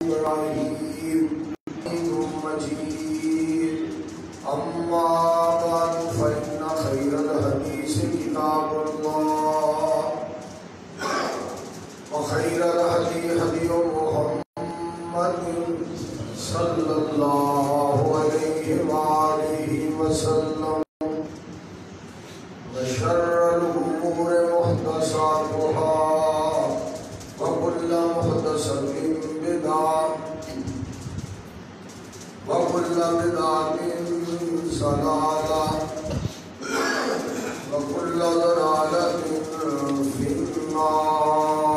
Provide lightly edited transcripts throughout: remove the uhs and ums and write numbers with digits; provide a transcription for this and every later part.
إبراهيم حميد مجيد أما بعد فإن خير الحديث كتاب الله وخير الهدي هدي محمد صلى الله عليه وآله وسلم وشر الأمور محدثاتها وكل محدثة بدعة وكل بدعة ضلالة وكل ضلالة في النار.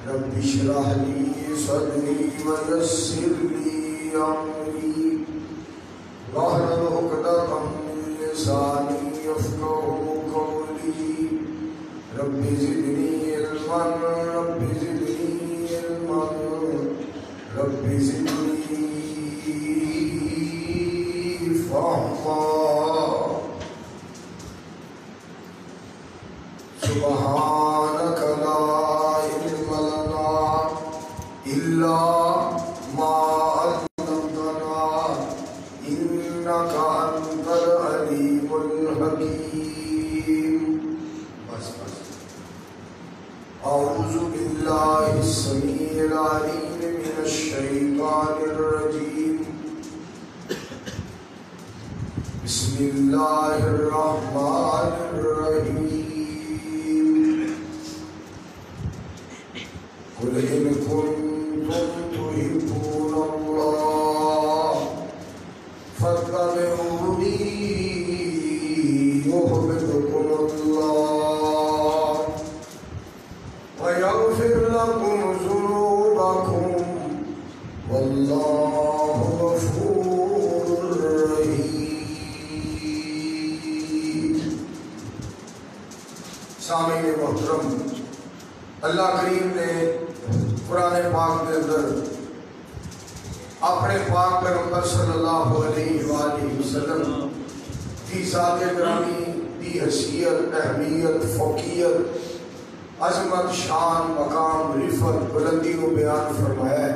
رب اشرح لي صدري ويسر لي أمري واحلل عقدة من لساني يفقهوا قولي. رب زدني علما رب زدني علما رب زدني فهما. سبحانك لا علم لنا إلا ما علمتنا إنك أنت العليم الحكيم. أعوذ بالله السميع العليم من الشيطان الرجيم. بسم الله الرحمن الرحيم. قل إن كنتم تحبون الله فاتبعوني يحببكم الله ويغفر لكم ذنوبكم والله غفور رحيم. سامعین محترم، اللہ کریم نے قرآن پاک کے اندر اپنے پاک پیغمبر صلی اللہ علیہ وآلہ وسلم کی ذات گرامی، کی حیثیت، اہمیت، فوقیت، عظمت، شان، مقام، رفعت، بلندی کو بیان فرمایا ہے.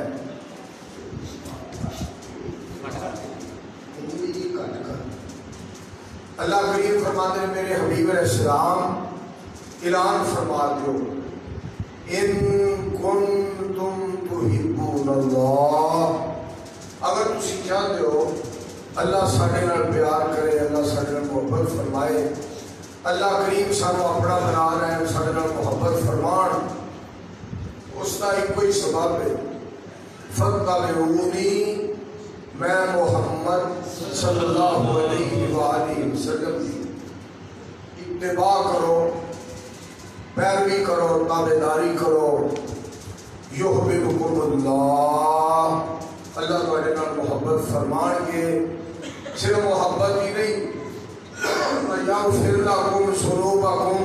اللہ کریم فرماتے ہیں میرے حبیب علیہ السلام اعلان فرما دو ان کنتم تحبون اللہ، اگر تسی چاہتے ہو اللہ ساڈے نال پیار کرے، اللہ ساڈے نال محبت فرمائے، اللہ کریم سانو اپنا بنا رہے ہیں، ساڈے نال محبت فرمان، اس کا ایک کوئی سبب ہے. فاتبعونی، میں محمد صلی اللہ علیہ وآلہ وسلم کی اتباع کرو، پیروی کرو، تابعداری کرو. یحببکم اللہ، اللہ تمہارے نال محبت فرمان کے، صرف محبت ہی نہیں، وَيَغْفِرْ لَكُمْ ذُنُوبَكُمْ،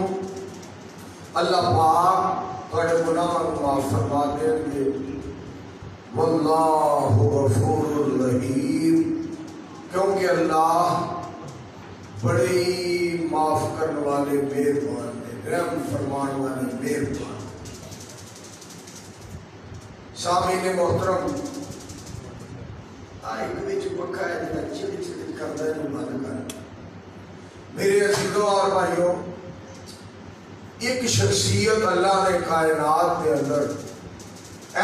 اللہ پاک تمہارے گناہوں کو معاف فرما دیں گے. واللہ غفور الرحیم، کیونکہ اللہ بڑے ہی معاف کرنے والے مہربان ہیں، رحم فرمان والے مہربان. سامعین محترم، ایک وچ پکا ہے جڑا چڑ چڑ کردا ہے بند کر. میرے عزیزوں اور بھائیوں، ایک شخصیت اللہ نے کائنات کے اندر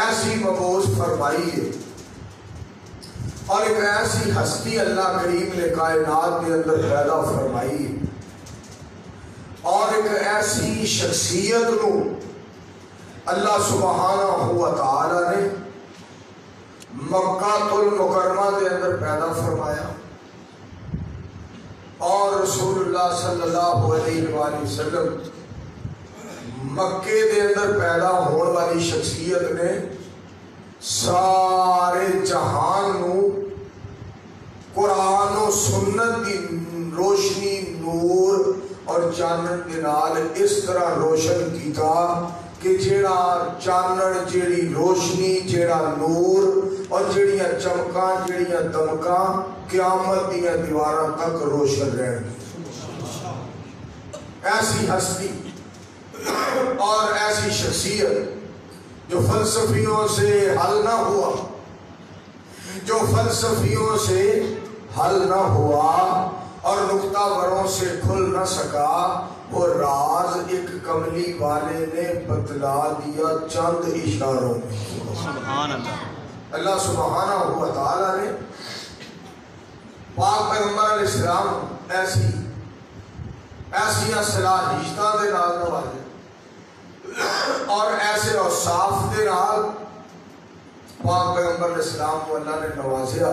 ایسی مبعوث فرمائی ہے، اور ایک ایسی ہستی اللہ کریم نے کائنات کے اندر پیدا فرمائی ہے، اور ایک ایسی شخصیت کو اللہ سبحانہ و تعالی نے مکہ المکرمہ کے اندر پیدا فرمایا، اور رسول اللہ صلی اللہ علیہ وآلہ وسلم مکے دے اندر پیدا ہونے والی شخصیت نے سارے جہان نو قرآن و سنت کی روشنی، نور اور چانن کے نال اس طرح روشن کیتا کہ جیڑا چانن، جیڑی روشنی، جیڑا نور اور جیڑیاں چمکاں، جیڑیاں دمکاں قیامت دیاں دیواراں تک روشن رہن گی. ایسی ہستی اور ایسی شخصیت جو فلسفیوں سے حل نہ ہوا، جو فلسفیوں سے حل نہ ہوا اور نکتہ وروں سے کھل نہ سکا، وہ راز ایک کملی والے نے بتلا دیا چند اشاروں میں۔ سبحان اللہ۔ اللہ سبحانہ و تعالیٰ نے پاک پیغمبر علیہ السلام ایسیاں صلاحیتاں دے نال نوازے اور ایسے اوصاف دے نال پاک پیغمبر علیہ السلام کو اللہ نے نوازیا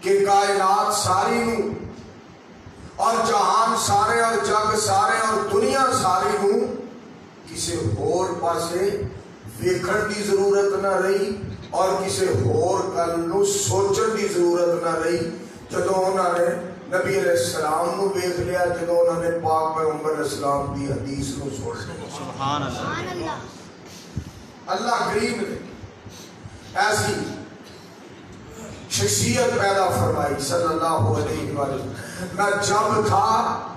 کہ کائنات ساری نو اور جہان سارے اور جگ سارے اور دنیا ساری نو کسی ہور پاسے ویکھن دی ضرورت نہ رہی اور کسی ہور گل نو سوچن دی ضرورت نہ رہی۔ جدوں انہوں نے نبی علیہ السلام نو دیکھ لیا، جدوں انہوں نے پاک پیغمبر علیہ السلام دی حدیث نو سن لیا۔ سبحان اللہ۔ اللہ کریم نے ایسی شخصیت پیدا فرمائی صلی اللہ علیہ وسلم، نہ جب تھا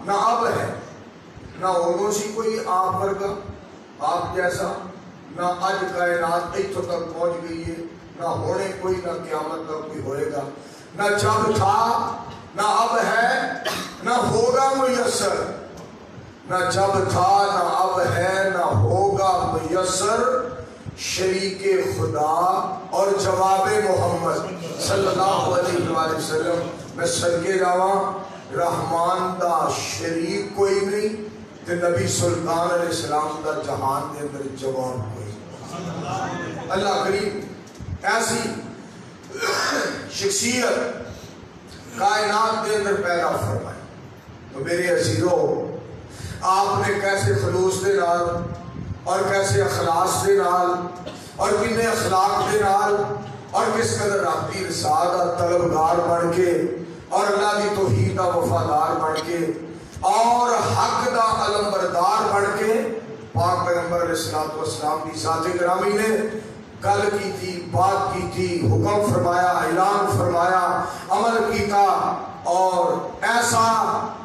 نہ اب ہے، نہ ہوگوں سی کوئی آپ ورگا آپ جیسا، نہ آج کائنات ایتھوں تک پہنچ گئی ہے، نہ ہونے کوئی، نہ قیامت تک کوئی ہوئے گا۔ نہ جب تھا نہ اب ہے نہ ہوگا میسر، نہ جب تھا نہ اب ہے نہ ہوگا میسر، شریک خدا اور جواب محمد صلی اللہ علیہ وآلہ وسلم۔ میں صدقے جاواں رحمان دا شریک کوئی نہیں تے نبی سلطان علیہ السلام دا جہان دے اندر جواب کوئی نہیں۔ اللہ کریم ایسی شخصیت کائنات کے اندر پیدا فرمائی۔ تو میرے عزیزو، آپ نے کیسے خلوص دے نال اور کیسے اخلاص دے نال اور کنے اخلاق دے نال اور کس قدر رابطی رسالہ طلبگار بن کے اور اللہ کی توحید کا وفادار بن کے اور حق دا علمبردار بن کے پاک پیغمبر علیہ السلام کی ذات گرامی نے گل کی تھی، بات کی تھی، حکم فرمایا، اعلان فرمایا، عمل کیتا، اور ایسا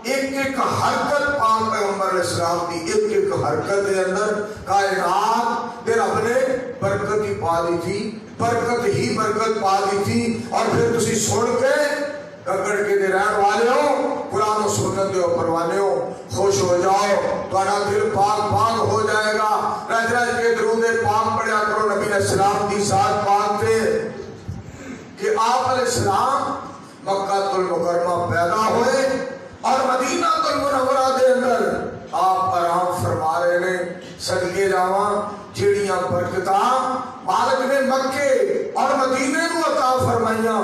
ایک ایک حرکت پاک پیغمبر علیہ السلام کی ایک ایک حرکت دے اندر کائنات دے رب نے برکت ہی پا دی تھی، برکت پا دی تھی۔ اور پھر تسی سن کے گگڑ کے دے رہن والے ہو، قرآن و سنت دے پروانے ہو، خوش ہو جاؤ، تمہارا دل پاک ہو جائے گا۔ رج رج کے درود پاک پڑھیا کرو نبی علیہ السلام کی ذات پاک پہ کہ آپ علیہ السلام مکہ المکرمہ پیدا ہوئے اور مدینہ المنورہ دے اندر آپ آرام فرما رہے نے۔ صدقے جاواں جیڑیاں برکتاں مالک نے مکے اور مدینے کو عطا فرمائیاں،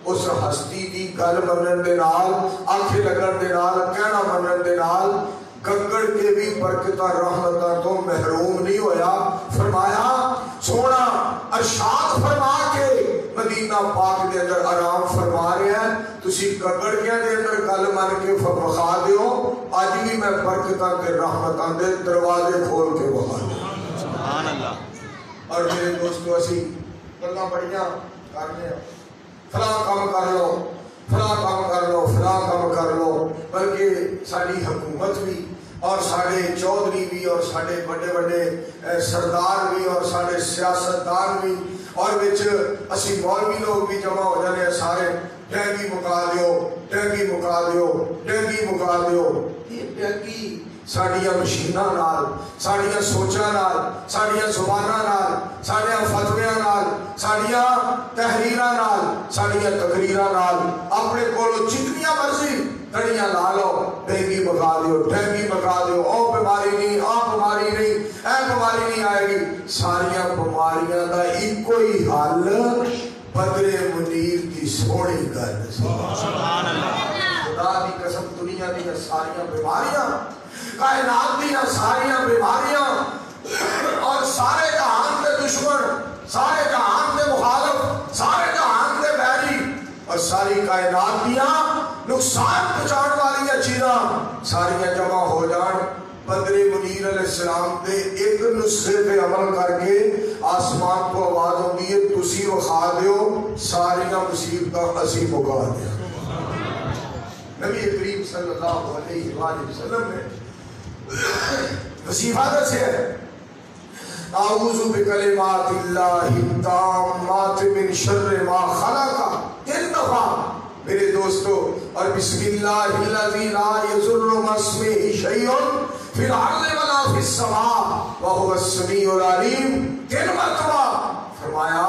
اس ہستی دی گل منن دے نال، آنکھیں لگن دے نال، کہنا منن دے نال گگڑ کے بھی برکتاں رحمتاں تو محروم نہیں ہویا۔ فرمایا سونا ارشاد فرما کے مدینہ پاک دے اندر آرام فرما رہے ہیں، تسی گگڑ کے دے اندر گل من کے بخا دیو، آج بھی میں برکتاں تے رحمتاں دے دروازے کھول کے بخا دیو۔ سبحان اللہ۔ اور میرے دوستو اسی گلاں بڑیاں کرنے ہیں، فلاں کام کر لو، فلاں کام کر لو، فلاں کام کر لو، بلکہ ساری حکومت بھی اور ساڑھے چودھری بھی اور ساڑھے بڑے بڑے سردار بھی اور ساڑھے سیاستدان بھی اور بچ اسی مولوی لوگ بھی جمع ہو جانے سارے ٹینگی مکا دیو، ٹینگی مکا دیو، ٹینگی مکا دیو۔ یہ ٹینگی ساڑھیاں مشیناں نال، ساڑھیاں سوچاں نال، ساڑھیاں زباناں نال، ساڑھیاں فتویاں نال، ساڑھیاں تحریراں نال، ساڑھیاں تقریراں نال اپنے کولو جتنیاں مرضی کڑیاں لا لو، ٹینگی مکا دیو، ٹینگی مکا دیو، او بیماری نہیں، آ بیماری نہیں، اے بیماری نہیں آئے گی۔ ساریاں بیماریاں دا ایک کوئی حل بدر منیر کی سونی گل۔ سبحان اللہ۔ خدا دی قسم دنیا دی ساریاں بیماریاں، کائنات دی ساریاں بیماریاں اور سارے جہان دے دشمن، سارے جہان دے مخالف، سارے جہان دے بیری اور ساری کائنات دیاں نقصان پہنچان والی چیزاں ساریاں جمع ہو جان بدر منیر علیہ السلام دے ایک نسخے پہ عمل کر کے آسمان کو آواز ہوتی ہے تسی وخا دیو، ساریاں مصیبتاں اسی مکا دیا۔ نبی کریم صلی اللہ علیہ وآلہ وسلم نے وظیفہ دسیا ہے، اعوذ بکلمات اللہ التامات من شر ما خلق 3 دفعہ میرے دوستو، اور بسم اللہ الذی لا یضر مع اسمہ شیء فی الارض ولا فی السماء وهو السمیع العلیم 3 مرتبہ فرمایا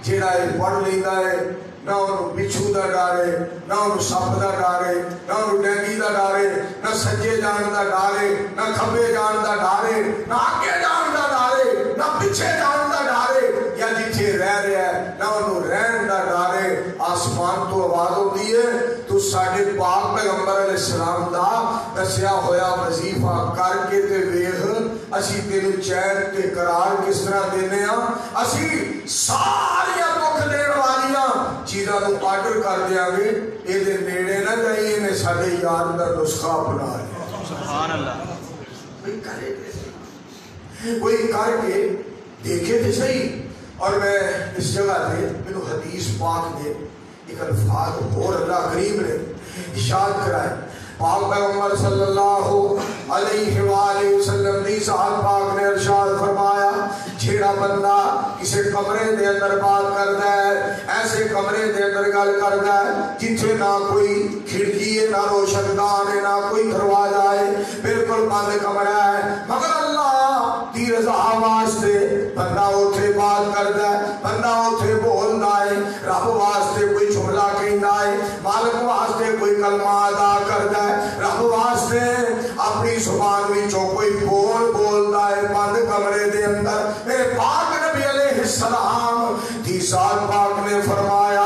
جیڑا یہ پڑھ لیتا ہے نہ انہوں بچھو دا ڈارے، نہ انہوں سپ دا ڈارے، نہ انہوں ڈینگی دا ڈارے، نہ سجے جان دا ڈارے، نہ کھبے جان دا ڈارے، نہ آگے جان دا ڈارے، نہ پچھے جان دا ڈارے، یا جتھے رہ رہا ہے نہ انہوں رہن دا ڈارے۔ آسمان تو آواز ہوتی ہے تو ساڑھے پاک پیغمبر علیہ السلام دا دسیا ہویا وظیفہ کر کے تے ویخ اسی تینو چین تے قرار کس طرح دینے ہاں، اسی ساریا دکھ دین والیاں چیزاں تو آرڈر کر دیا گے، یہ دے نیڑے نہ جائیے نے ساڑھے یاد دا نسخہ اپنا لیا۔ سبحان اللہ۔ کوئی کرے دے، کوئی کر کے دیکھے تھے صحیح۔ اور میں اس جگہ دے میں حدیث پاک دے ایک الفاظ اور اللہ کریم نے ارشاد کرائے۔ پاک پیغمبر صلی اللہ علیہ وآلہ وسلم دی صاحب پاک نے ارشاد فرمایا جھیڑا بندہ کسے کمرے دے اندر بات کرتا ہے، ایسے کمرے دے اندر گل کرتا ہے جتھے نہ کوئی کھڑکی ہے، نہ روشندان ہے، نہ کوئی دروازہ ہے، بالکل بند کمرہ ہے، مگر اللہ دی رضا واسطے بندہ اتھے بات کرتا ہے، بندہ اتھے بولتا ہے، رب واسطے کوئی جملہ کہندا ہے، مالک واسطے کوئی کلمہ ادا کرتا ہے، رب واسطے اپنی زبان وچوں کوئی بولتا ہے بند کمرے دے اندر۔ میرے پاک نبی علیہ السلام دی ذات پاک نے فرمایا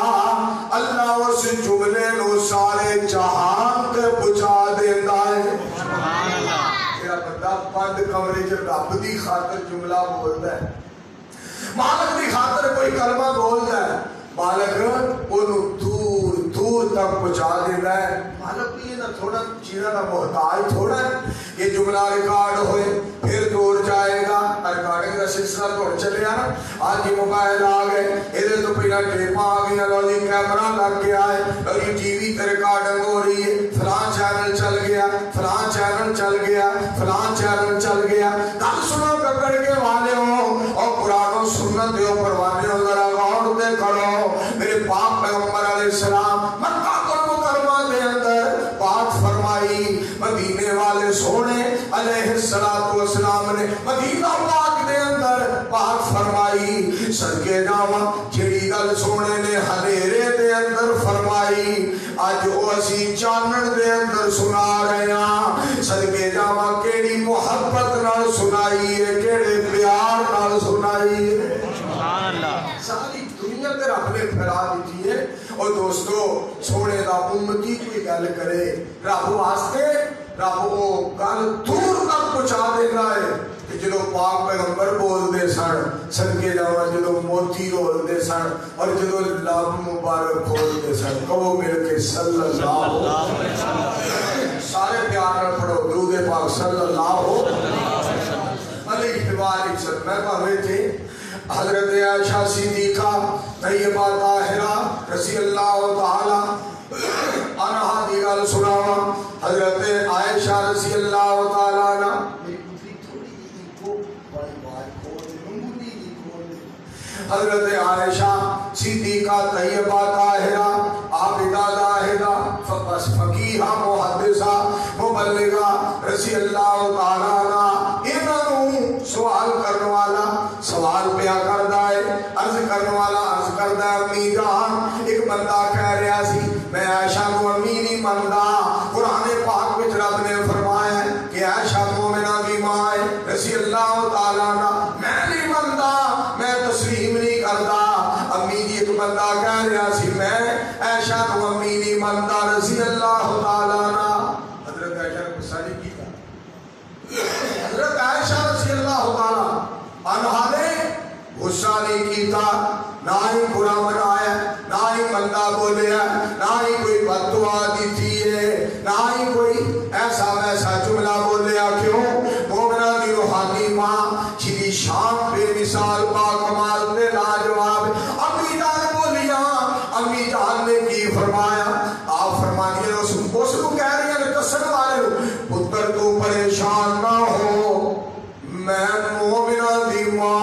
اللہ اس جملے نو سارے جہان تے پہنچا دیندا ہے۔ سبحان اللہ۔ میرا بندہ بند کمرے چ رب دی خاطر جملہ بولتا ہے، مالک دی خاطر کوئی کلمہ بولتا ہے، مالک انہوں دور دور تک پہنچا دیتا ہے۔ مالک بھی یہ نہ تھوڑا چیزیں نہ محتاج تھوڑا ہے، یہ جملہ ریکارڈ ہوئے پھر دور جائے گا، ریکارڈنگ کا سلسلہ تو چلے نا، آج یہ موبائل آ گئے، ادھر تو پہلا ٹیپاں آ گئی، لو جی کیمرہ لگ گیا ہے، لو جی ٹی وی تے ریکارڈنگ ہو رہی ہے، فلاں چینل چل گیا، فلاں چینل چل گیا، فلاں چینل چل گیا۔ گل سنو ککڑ کے والے ہو اور قرآن و سنت دے پروانے ہو، ذرا غور دے کرو۔ میرے پاک پیغمبر علیہ السلام مکہ المکرمہ دے اندر بات فرمائی، مدینے والے سونے علیہ السلام نے مدینہ پاک دے اندر بات فرمائی، صدقے جاواں جیڑی گل سونے نے ہنیرے دے اندر فرمائی اج او اسی چانن دے اندر سنا رہے ہاں۔ صدقے جاواں کیڑی محبت نال سنائی ہے، کیڑے پیار نال سنائی ہے۔ سبحان اللہ۔ ساری دنیا تے رب نے پھیلا دیتی ہے۔ اور دوستو سونے دا امتی کوئی گل کرے رب واسطے، رب وہ گل دور تک پہنچا دینا ہے۔ جدو پاک پیغمبر بول دے سن صدقے جاواں، جدو موتی بول دے سن اور جدو لب مبارک کھول دے سن، کہو مل کے صلی اللہ علیہ وسلم۔ سارے پیار نال پڑھو درود پاک صلی اللہ علیہ وسلم۔ میں پڑھے تھے حضرت عائشہ صدیقہ طیبہ طاہرہ رضی اللہ تعالی عنہا دی گل سناواں۔ حضرت عائشہ رضی اللہ تعالی عنہ حضرت عائشہ صدیقہ طیبہ طاہرہ عابدہ زاہدہ فقیہہ محدثہ مبلغہ رضی اللہ تعالی عنہ، انہوں سوال کرنے والا سوال پیا کردا ہے، عرض کرنے والا عرض کردا ہے امی جان ایک بندہ کہہ رہا سی میں عائشہ کو امی نہیں مندا، قرآن پاک وچ رب نے فرمایا ہے کہ عائشہ مومنہ دی ماں ہے رضی اللہ تعالی عنہ، میں نہیں مندا، میں تسلیم نہیں کردا۔ امی جی ایک بندہ کہہ رہا سی میں عائشہ کو امی نہیں مندا رضی اللہ تعالی عنہ۔ حضرت عائشہ کو غصہ نہیں کیتا، حضرت عائشہ رضی اللہ تعالی عنہ نے غصہ نہیں کیتا، نہ ہی برا منایا، نہ ہی مندہ بولیا، نہ ہی کوئی بد دعا دیتی ہے، نہ ہی کوئی ایسا ویسا جملہ بولیا۔ کیوں؟ مومنہ دی روحانی ماں جی شان بے مثال با کمال نے لاجواب امی جان بولیا۔ امی جان نے کی فرمایا؟ آپ فرمانی ہے اس کو کہہ رہی ہیں کسن والے پتر تو پریشان نہ ہو، میں مومنہ دی ماں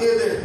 ਇਹਦੇ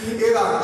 ਇਹਦਾ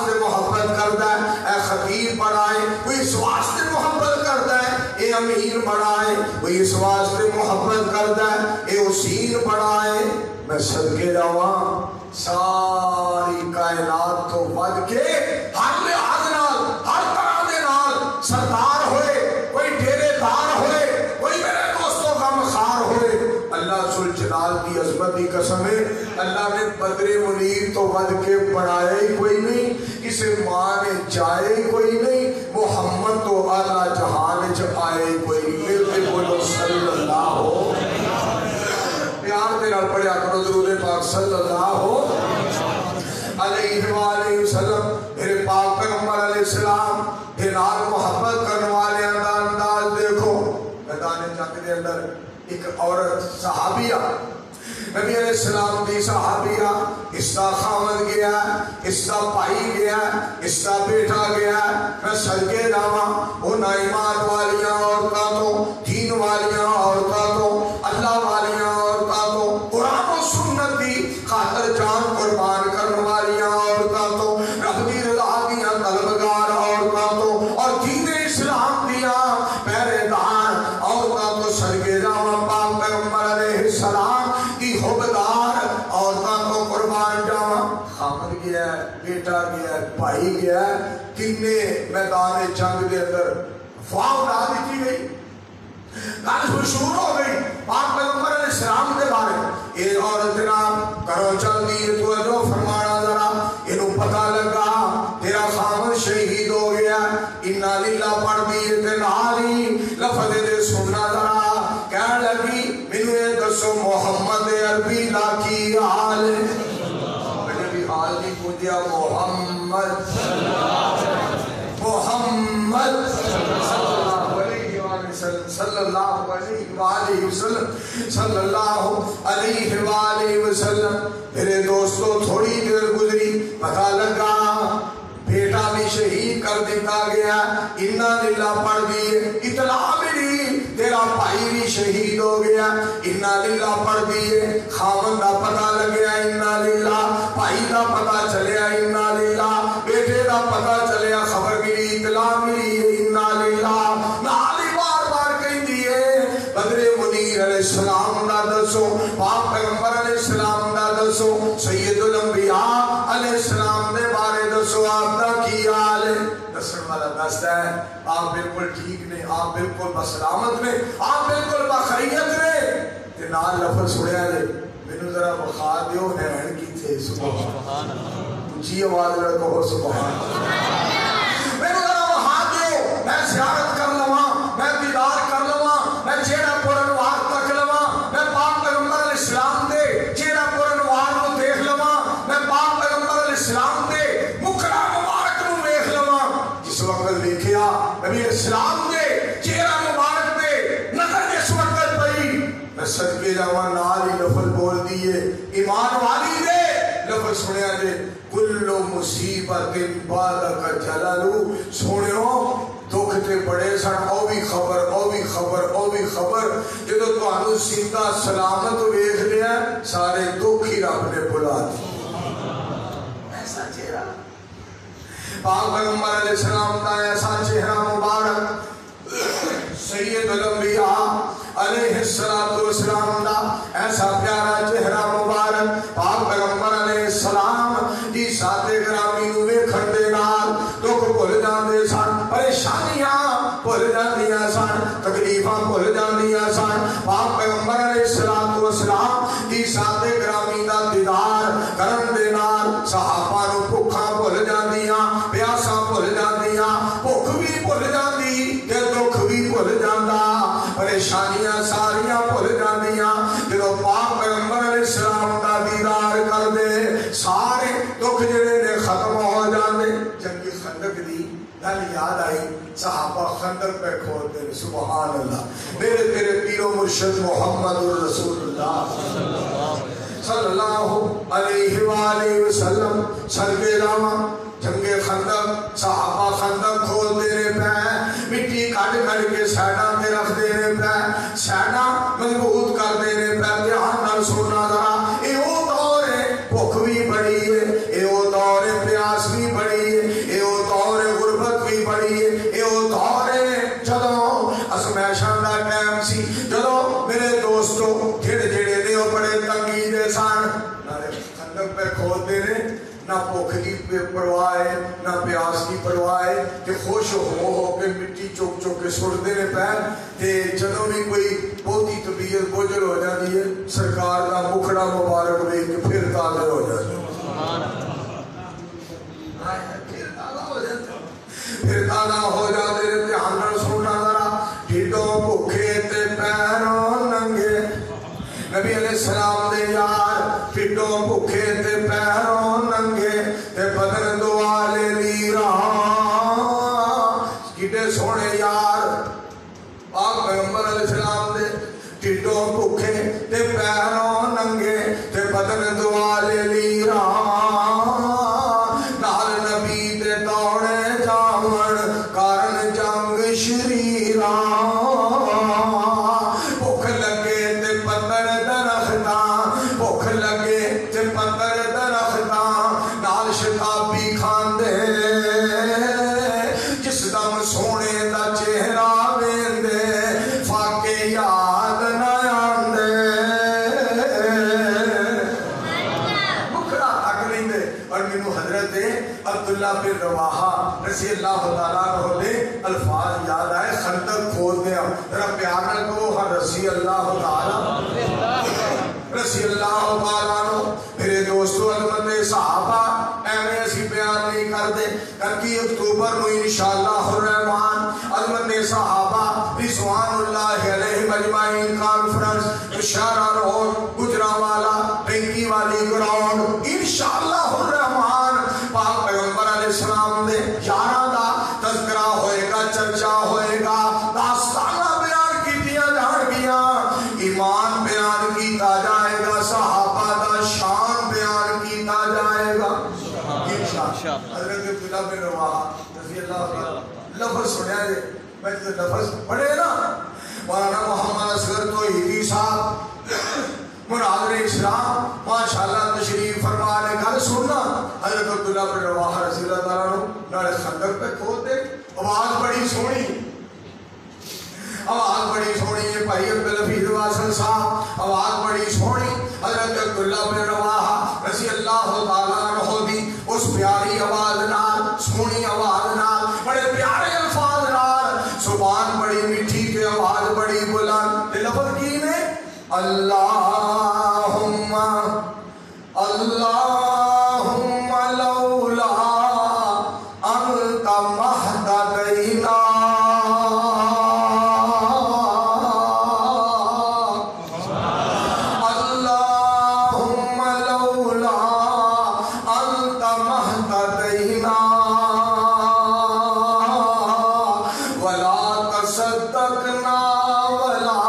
واسطے محبت کرتا ہے، اے خطیب بڑا ہے کوئی اس واسطے محبت کرتا ہے، اے امیر بڑا ہے کوئی اس واسطے محبت کرتا ہے، اے حسین بڑا ہے۔ میں صدقے جاواں ساری کائنات تو ود کے ہر لحاظ نال ہر طرح دے نال سردار ہوئے، کوئی ڈیرے دار ہوئے، کوئی میرے دوستوں کا مخار ہوئے، اللہ ذوالجلال کی عظمت کی قسم ہے اللہ نے بدر منیر تو ود کے بڑھایا ہی کوئی نہیں، کسے ماں نے جائے ہی کوئی نہیں، محمد تو اعلیٰ جہان چ آئے ہی کوئی نہیں۔ ملتے بولو صلی اللہ پیار دے نال پڑھیا کرو درود پاک صلی اللہ علیہ وآلہ وسلم۔ میرے پاک پیغمبر علیہ السلام کے نال محبت کرنے والے انداز دیکھو۔ میدان جنگ دے اندر ایک عورت صحابیہ نبی علیہ السلام دی صحابیہ، اس کا خامد گیا، اس کا بھائی گیا، اس کا بیٹا گیا، میں صدقے جاواں ان ایمان والیاں عورتاں تو، دین والیاں عورتاں تو، اللہ والیاں عورتاں تو، قرآن و سنت دی خاطر جان قربان کرنے والیاں عورتاں تو، رب دی رضا دیاں طلبگار عورتاں تو، اور دین اسلام دیاں پہرے دار عورتاں تو صدقے جاواں پاک پیغمبر علیہ السلام کی حبدار عورتاں تو قربان جاواں۔ خامد گیا ہے، بیٹا گیا ہے، بھائی گیا ہے، کنے میدان جنگ دے اندر فاں اڑا دیتی گئی، گل مشہور ہو گئی پاک پیغمبر علیہ السلام دے بارے۔ اے عورت جناب کرو جلدی توجہ فرمانا ذرا، انہوں پتہ لگا تیرا خامد شہید ہو گیا، انا للہ پڑھ دیئے تے نالی لفظ دے سننا ذرا، کہنے لگی مینوں یہ دسو محمد عربی لا کی حال ہے؟ مجھے بھی حال نہیں پوچھیا، محمد محمد صلی اللہ علیہ وآلہ وسلم صلی اللہ علیہ وآلہ وسلم۔ میرے دوستو تھوڑی دیر گزری پتہ لگا بیٹا بھی شہید کر دیتا گیا، انا للہ پڑھ دیئے، اطلاع ملی تیرا بھائی بھی شہید ہو گیا، انا للہ پڑھ دیئے، خامن دا پتہ لگیا انا للہ، بھائی دا پتہ چلیا انا للہ، بیٹے دا پتہ چلیا، خبر ملی اطلاع ملی انا للہ، نالی بار بار کہیں دیئے بدر منیر علیہ السلام دا دسو، پاک پیغمبر علیہ السلام دا دسو، سید الانبیاء علیہ السلام دے بارے دسو، آپ دا کی حال ہے؟ دسن والا دستا ہے آپ بالکل ٹھیک نے، آپ بالکل بسلامت نے، آپ بالکل بخیریت نے، تے نال لفظ سنیا لے مینوں ذرا بخا دیو نہن کی تھے سبحان اللہ، اونچی آواز میں کہو سبحان اللہ، مینوں ذرا بخا دیو، میں زیارت کر لواں، میں دیدار کر لواں، میں چہرہ پرنوار تک لواں، میں پاک پیغمبر علیہ السلام دے چہرہ پرنوار کو دیکھ لواں، میں پاک پیغمبر علیہ السلام دے مکرہ مبارک نو دیکھ لواں۔ جس وقت دیکھیا نبی علیہ السلام دے چہرہ مبارک دے نظر جس وقت پئی، میں صدقے جاواں نال ہی لفظ بول دیئے ایمان والی دے لفظ سنیا دے، کل مصیبت بعدک جلالو، سنیو دکھ تے بڑے سن، او بھی خبر او بھی خبر او بھی خبر، جدو تانوں زندہ سلامت ویکھ لیا سارے دکھ ہی رب نے بلا دی۔ ایسا چہرہ پاک پیغمبر علیہ السلام کا ایسا چہرہ مبارک، سید الانبیاء علیہ السلام دا ایسا پیارا چہرہ مبارک، پاک پیغمبر علیہ السلام دی ساتھ گرامی نو ویکھن دے نال دکھ بھل جاندے سن، پریشانیاں بھل جاندیاں سن، تکلیفاں بھل جاندیاں سن، پاک پیغمبر علیہ السلام دی ساتھ گرامی دا دیدار کرن دے نال صحابہ نو بھکھاں بھل جاندیاں، پیاساں بھل جاندیاں، بھکھ بھی بھل جاندی تے دکھ بھی بھل جاندا، پریشانیاں ساریاں بھل جاندیاں، جدو پاک پیغمبر علیہ السلام دا دیدار کر دے سارے دکھ جڑے نے ختم ہو جاندے۔ جنگ خندق دی گل یاد آئی، صحابہ خندق پہ کھولتے ہیں، سبحان اللہ، میرے تیرے پیر و مرشد محمد الرسول اللہ صلی اللہ علیہ وآلہ وسلم صدقے جاواں جنگ خندق، صحابہ خندق کھول دینے پہ، مٹی کٹ کٹ کے سیڈاں تے رکھ دینے پہ، سیڈاں مضبوط کر دینے پہ، دھیان نال سننا ذرا، اے او دور ہے بھوک بھی بڑی ہے، اے او دور ہے پیاس بھی بڑی ہے، پرواہ ہے نہ پیاس کی پرواہ ہے کہ خوش ہو کے مٹی چوک چوک کے سٹتے نے پیر تے جدوں بھی کوئی بہتی طبیعت بوجھل ہو جاتی ہے سرکار کا مکھڑا مبارک دیکھ کے پھر تازہ ہو جاتے پھر تازہ ہو جاتے رہتے ہم سننا ذرا ڈھیڈوں بھوکے تے پیروں ننگے نبی علیہ السلام دے یار ڈھیڈوں بھوکے تے پیروں ننگے تے بدن دعا لے لی رہا کڈے سونے یار پاک پیغمبر علیہ السلام دے ڈھیڈوں بھوکے تے پیروں ننگے تے بدن دعا لے لی رہا نال نبی تے دوڑے جاون کارن جنگ شریراں بھوک لگے تے پتر درختاں بھوک لگے تے پتر درختاں نال شتابی کھاندے جس دم سونے دا چہرہ ویندے فاقے یاد نہ آندے مکھڑا تک لیندے اور مینوں حضرت عبداللہ بن رواحہ رضی اللہ تعالیٰ عنہ دے الفاظ یاد آئے خندق کھود دیا ذرا پیار نہ کہو ہر رضی اللہ تعالیٰ رضی اللہ تعالیٰ عنہ میرے دوستو عظمت صحابہ ایویں اسی بیان نہیں کرتے 31 اکتوبر نو انشاءاللہ الرحمن عظمت صحابہ رضوان اللہ علیہ اجمعین کانفرنس شارع روڈ گجرانوالا ٹینکی والی گراؤنڈ انشاءاللہ الرحمن پاک پیغمبر علیہ السلام دے یاراں دا تذکرہ ہوئے گا چرچا ہوئے گا داستانہ بیان کیتیاں جان گیاں ایمان بیان کیتا جائے گا صحابہ دا شان بیان کیتا جائے گا انشاءاللہ حضرت عبداللہ بن رواحہ رضی اللہ عنہ لفظ سنیا جے میں تو لفظ پڑھے نا مولانا محمد اصغر توحیدی صاحب مناظر اسلام ماشاءاللہ تشریف فرما نے گل سننا حضرت عبداللہ بن رواحہ رضی اللہ تعالیٰ عنہ نالے خندق پہ کھود دے آواز بڑی سونی آواز بڑی سونی ہے بھائی عبدالحفیظ واصل صاحب آواز بڑی سونی حضرت عبداللہ بن رواحہ رضی اللہ تعالیٰ عنہ دی اس پیاری آواز نال سونی آواز نال بڑے پیارے الفاظ نال زبان بڑی میٹھی تے آواز بڑی بلند تے لفظ کی نے اللہم اللہم لولا انت مہتدینا اللہم لولا انت مہتدینا ولا تصدقنا ولا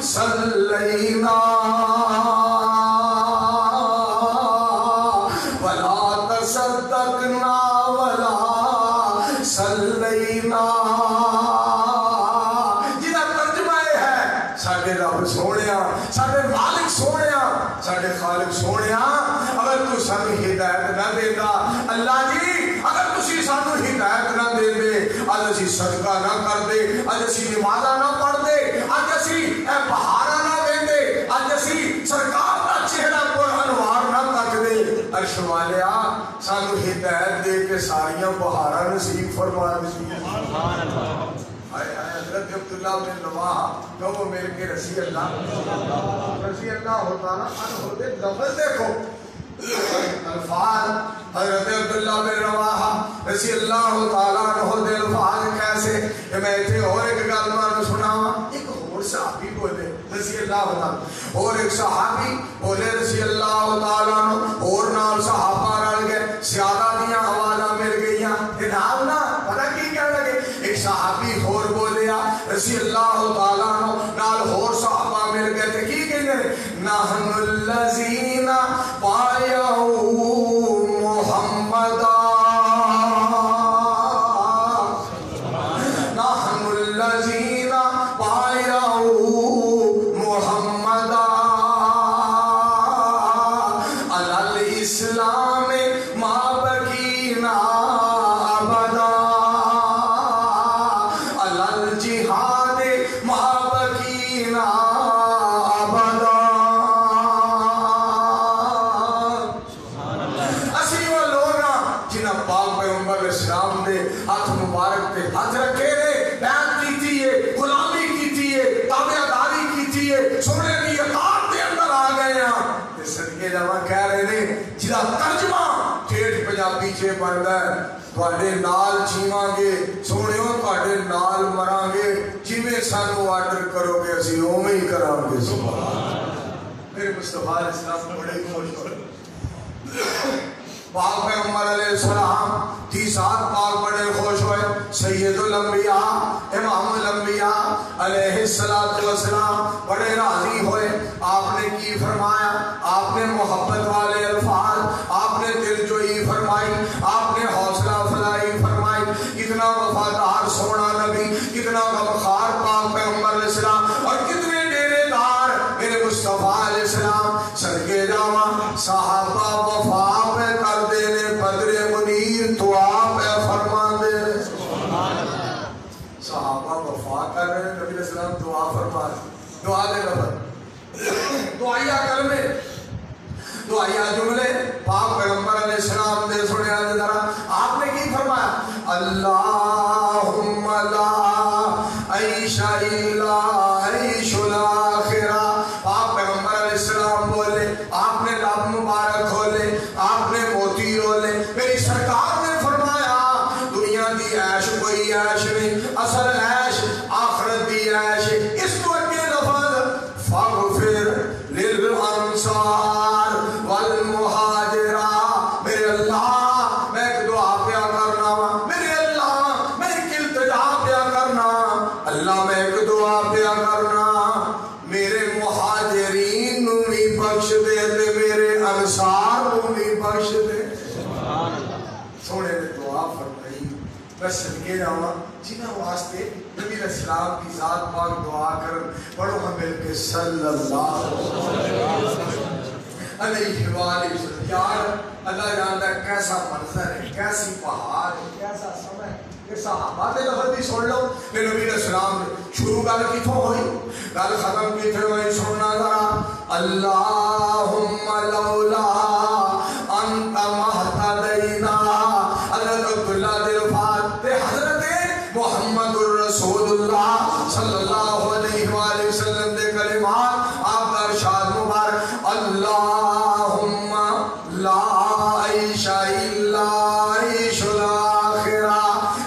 صلینا ولا تصدقنا ولا صلینا جنہا ترجمہ ہے ساڑھے رب سونیا ساڑھے مالک سونیا ساڑھے خالق سونیا اگر تو سانو ہدایت نہ دیتا اللہ جی اگر تسی سانو ہدایت نہ دے دے آج اسی صدقہ نہ کر دے آج اسی نمازہ نہ پڑھ دے آج اسی بہارہ نہ دے دے آج اسی سرکار کا چہرہ پر انوار نہ تک دے عرش والیا سانو ہدایت دے کے ساریاں بہارہ نصیب فرما نصیب سبحان اللہ آئے حضرت عبداللہ بن رواحہ کہو میرے کے رضی اللہ تعالیٰ عنہ دے لفظ دیکھو الفاظ حضرت عبداللہ بن رواحہ رضی اللہ تعالیٰ عنہ دے الفاظ کیسے کہ میں تھے اور ایک گلمان سناوا ایک اور صحابی بولے رضی اللہ تعالیٰ اور ایک صحابی بولے رضی اللہ تعالیٰ عنہ اور نال صحابہ رل گئے سیادہ دیاں آوازہ مل گئیاں نال نا پتہ کی کہنے لگے ایک صحابی اور بولیا رضی اللہ تعالیٰ عنہ نال اور صحابہ مل گئے تھے کی کہنے نحن الذین بایعوا محمدا نحن الذین بایعوا محمدا علی الاسلام ما بقینا ابدا علی الجہاد ما بقینا ابدا السلام نے ہاتھ مبارک پہ ہاتھ رکھے نے، بیعت کیتی ہے، غلامی کیتی ہے، تابعداری کیتی ہے، سونے کی اطاعت دے اندر آ گئے ہیں تے صدقے جاواں کہہ رہے نے جدا ترجمہ ٹھیٹھ پنجابی چ بندا ہے تواڈے نال جیواں گے سونےو تواڈے نال مراں گے جویں سانو آرڈر کرو گے اسی اوویں ہی کراں گے سبحان میرے مصطفیٰ علیہ السلام بڑے خوش ہوئے پاک پیغمبر علیہ السلام تھی ساتھ پاک بڑے خوش ہوئے سید الانبیاء امام الانبیاء علیہ السلام بڑے راضی ہوئے آپ نے کی فرمایا آپ نے محبت والے الفاظ آپ نے دل جوئی فرمائی آپ نے حوصلہ افزائی فرمائی کتنا وفادار سونا نبی کتنا غمخوار پاک پیغمبر علیہ السلام اور کتنے ڈیرے دار میرے مصطفیٰ علیہ السلام صدقے جاواں صحابہ وفا پہ کر دینے بدر منیر دعا پہ فرما دینے صحابہ وفا کر رہے ہیں نبی علیہ السلام دعا فرما دے دعا دے لفظ دعائیہ کلمے دعائیہ جملے پاک پیغمبر علیہ السلام دے سنے آنے ذرا آپ نے کی فرمایا اللہم لا عیش الا عیش الاخرہ پاک پیغمبر علیہ السلام بولے آپ نے لب مبارک کھولے آپ نے موتی رولے میری سرکار نے فرمایا دنیا دی عیش کوئی عیش نہیں اصل عیش آخرت دی عیش اس کو اگے لفظ فاغفر للانصار والمہاجرہ میرے اللہ میں ایک دعا پیا کرنا میرے اللہ میں ایک التجا پیا کرنا اللہ میں ایک دعا پیا کرنا میرے مہاجرین نو بھی بخش دے تے میرے انصار نو بھی بخش دے سونے نے دعا فرمائی میں صدقے جاواں جنہاں واسطے نبی علیہ السلام کی ذات پاک دعا کرن پڑھو ہم مل کے صلی اللہ علیہ وآلہ وسلم یار اللہ جانتا ہے کیسا منظر ہے کیسی پہاڑ ہے کیسا سمے یہ صحابہ دے لفظ بھی سن لو کہ نبی علیہ السلام نے شروع گل کیتھوں ہوئی گل ختم کیتھے ہوئی سننا ذرا اللہم لولا انت مہتدینا حضرت عبداللہ دل فات تے حضرت محمد الرسول اللہ صلی اللہ علیہ وآلہ وسلم دے کلمات آپ کا ارشاد مبارک اللہم لا عیش الا عیش الاخرہ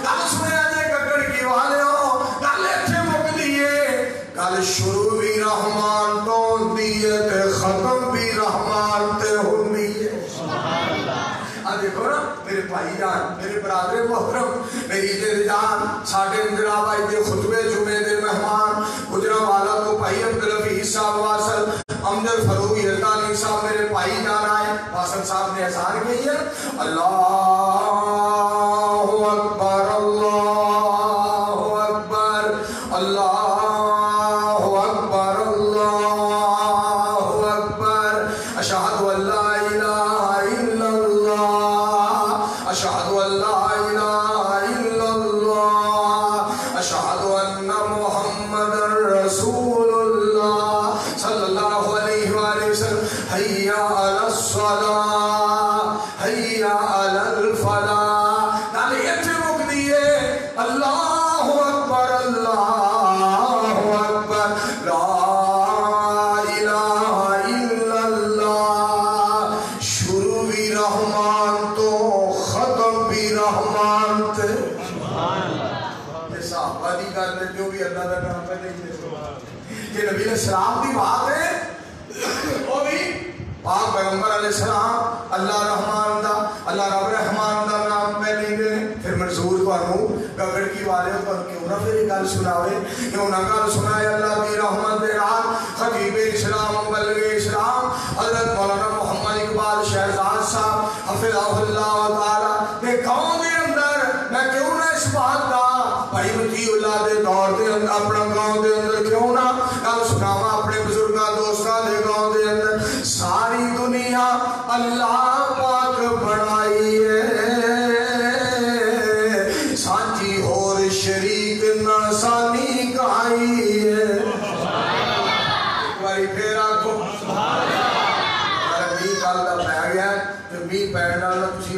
گل سنیا جے گگڑ کی والے ہو گل ایتھے مک دیئے گل شروع بھی رحمان تو دیئے تے ختم بھی رحمان تے ہوں دیئے دیکھو نا میرے بھائی جان میرے برادر محترم میری دل جان ساڑھے جناب آئی دے خطبے جمعے دے مہمان گجرہ والا تو بھائی عبدالحفیظ صاحب واصل امجد فروغ یلدانی صاحب میرے بھائی جان آئے واصل صاحب نے احسان کی ہے اللہ اکبر اللہ اکبر اللہ اکبر اللہ اکبر اشہد ان لا الہ الا اللہ اشہد ان لا الہ الا اللہ اشہد ان محمد رسول اللہ صلی اللہ علیہ وآلہ وسلم حی علی الصلاة حی علی الفلاح نالی ایتھے مک دیئے اللہ اکبر اللہ اکبر لا الہ الا اللہ شروع بھی رحمان تو ختم بھی رحمان تے یہ صحابہ دی گل ہے جو بھی اللہ کا نام پہ نہیں دے یہ نبی علیہ السلام دی بات ہے وہ بھی پاک پیغمبر علیہ السلام اللہ رحمان دا اللہ رب رحمان دا نام پہ نہیں دے پھر منظور توانو گگڑ کی والے پر کیوں نہ پھر گل سناوے کیوں نہ گل سنائے اللہ دی رحمت دے رات خطیب اسلام مبلغ اسلام حضرت مولانا محمد اقبال شہزاد صاحب حفظہ اللہ تعالی دے گاؤں دے اندر میں کیوں نہ اس بات دا بھائی مطیع اللہ دے دور دے اندر اپنا گاؤں دے اندر کیوں نہ گل سناوا اپنے بزرگاں دوستاں دے گاؤں دے اندر ساری دنیا اللہ پاک بنائی ہے سانچی اور شریک نہ سانی کھائی ہے ایک باری پھر آکو می گل دا پہ گیا تو می پیڑ نال تسی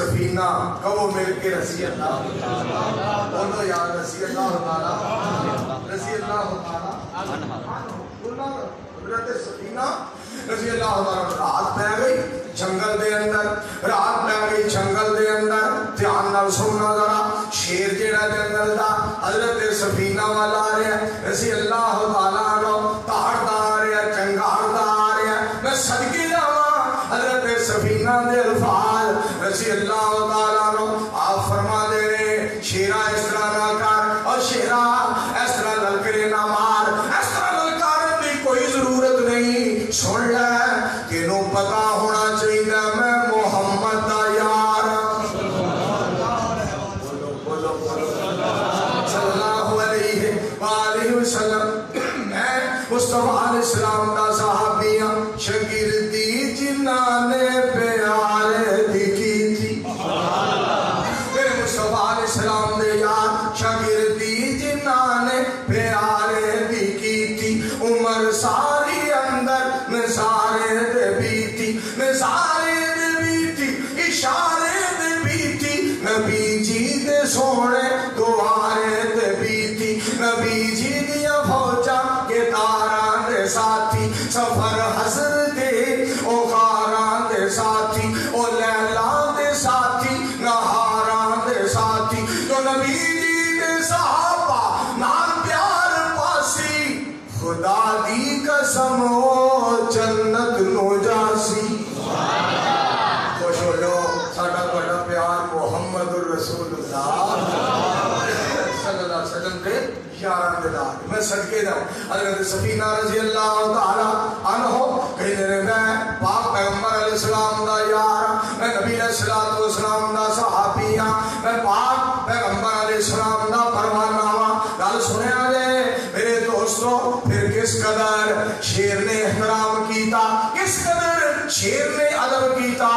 سفینہ کہو مل کے رضی اللہ بولو یا رضی اللہ تعالیٰ رضی اللہ تعالیٰ حضرت سفینہ رضی اللہ تعالیٰ رات پہ گئی جنگل دے اندر رات پہ گئی جنگل دے اندر دھیان نال سننا ذرا شیر جیڑا جنگل دا حضرت سفینہ والا آ رہا ہے رضی اللہ تعالیٰ عنہ تاڑتا آ رہا ہے چنگارتا آ رہا ہے میں صدقے جاواں حضرت سفینہ دے الفاظ رضی اللہ تعالیٰ عنہ آپ فرما دے رہے شیرہ اس طرح نہ کر اور شیرہ اس طرح للکرے نہ مار اس طرح للکارن کی کوئی ضرورت نہیں سن لے تینوں پتا ہونا چاہیے میں محمد دا یار بولو صلی اللہ علیہ وآلہ وسلم میں مصطفیٰ علیہ السلام دا صحابیاں شاگردی جنہاں نے پیارے دی کی تھی میرے مصطفیٰ علیہ السلام دے یار شاگردی جنہاں نے پیارے دی کی تھی عمر ساری اندر نظارے دے بیتی نظارے دے بیتی اشارے دے بیتی نبی جی دے سونے دوارے دے بیتی نبی جی دیا فوجا کے تاران دے ساتھی سفر حسر دے او غاران دے ساتھی او لیلان دے ساتھی نہاران دے ساتھی تو نبی جی دے صحابہ نال پیار پاسی خدا دی قسم او جنت نو جاسی خوش ہو لو ساڑھا بڑا پیار محمد الرسول اللہ صلی اللہ علیہ وسلم کے یاران دلار میں صدقے جاؤں حضرت سفینہ رضی اللہ تعالیٰ عنہ کہیں دے میں پاک پیغمبر علیہ السلام دا یار میں نبی علیہ السلام دا صحابیاں میں پاک پیغمبر علیہ السلام دا پروانہ گل سنے آلے میرے دوستوں پھر کس قدر شیر نے احترام کیتا کس قدر شیر نے ادب کیتا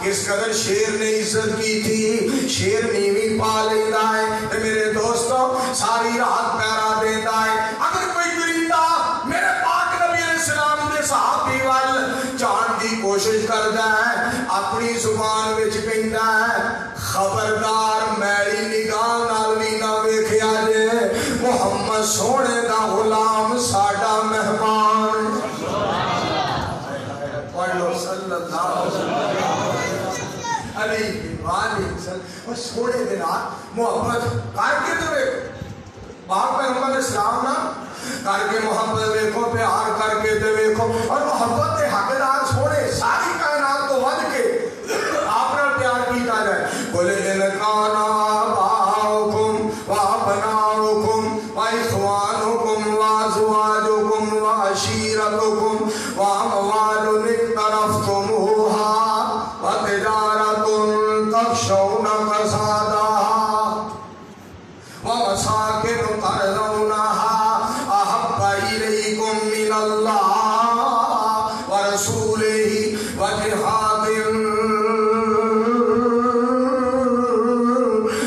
کس قدر شیر نے عزت کی تھی شیر نیوی پا لیندہ ہے میرے دوستوں ساری رات پیرا دیتا ہے اگر کوئی درندہ میرے پاک نبی علیہ السلام دے صحابی وال جان دی کوشش کردا ہے اپنی زبان وچ کہندا ہے خبردار میری نگاہ نال وی نہ ویکھیا جے محمد سونے دا غلام ساڈا مہمان پڑھ لو صلی اللہ علیہ وسلم اور سونے دے نال محبت کر کے تے ویکھو پاک پیغمبر اسلام نا کر کے محبت ویکھو پیار کر کے تے ویکھو اور محبت دے حقدار سونے ساری کائنات تو ود کے آپ نے پیار کیتا جائے بولے ان کانا آباؤکم وابناؤکم واخوانکم وازواجکم وعشیرتکم واموال اقترفتموها وتجارة تخشون کسادها ومساكن ترضونها أحب إليكم من الله ورسوله وجهاد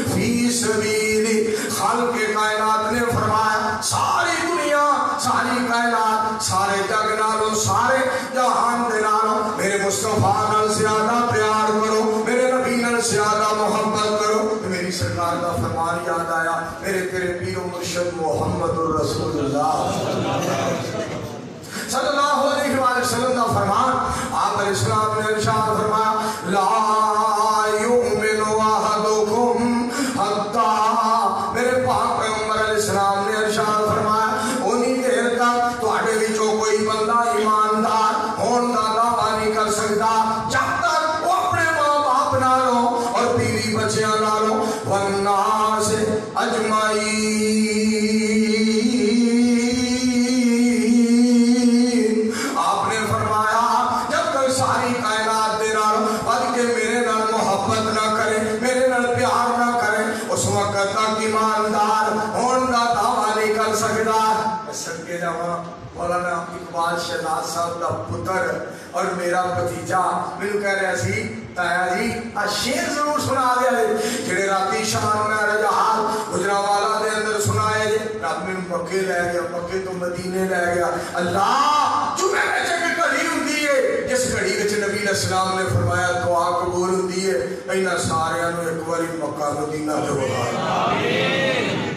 في سبيل خلق کائنات نے فرمایا ساری دنیا ساری کائنات سارے جگ نالوں سارے جہان دے نالوں میرے مصطفیٰ نال زیادہ پیار کرو میرے نبی نال زیادہ محبت کرو میری سرکار کا فرمان یاد آیا میرے تیرے پیر و مرشد محمد الرسول اللہ صلی اللہ علیہ وسلم کا فرمان آپ علیہ السلام نے ارشاد فرمایا لا یؤمن احدکم حتی میرے پاک پیغمبر علیہ السلام نے ارشاد فرمایا انہی دیر تک تواڈے وچوں کوئی بندہ ایماندار ہون دا دعویٰ نہیں کر سکتا جب تک وہ اپنے ماں باپ نالوں اور بیوی بچیاں نالوں والناس اجمعین آپ نے فرمایا جب تک ساری کائنات دے نال بد کے میرے نال محبت نہ کرے میرے نال پیار نہ کرے اس وقت تک ایماندار ہون دا دعویٰ نہیں کر سکتا صدقے جاواں مولانا اقبال شہزاد صاحب دا پتر اور میرا بھتیجا مینوں کہہ رہا سی تایا جی شیر ضرور سنا دیا جڑے راتی شان میں رجحال گجرانوالا دے اندر سنائے رات میں مکے لے گیا مکے تو مدینے لے گیا اللہ جو میں چکے گھڑی ہوندی ہے جس گھڑی وچ نبی السلام نے فرمایا دعا قبول ہوتی ہے انہاں سارے نو ایک باری مکہ مدینہ تے وہا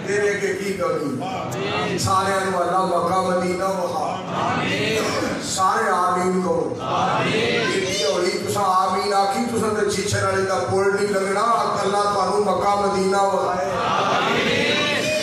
تیرے کے کی کمی سارے نو اللہ مکہ مدینہ وہا سارے آمین کو اتنی ہوئی تسا آمین آکھی تسا تے چیچر علی دا پول نہیں لگنا اللہ تانوں مکہ مدینہ وہا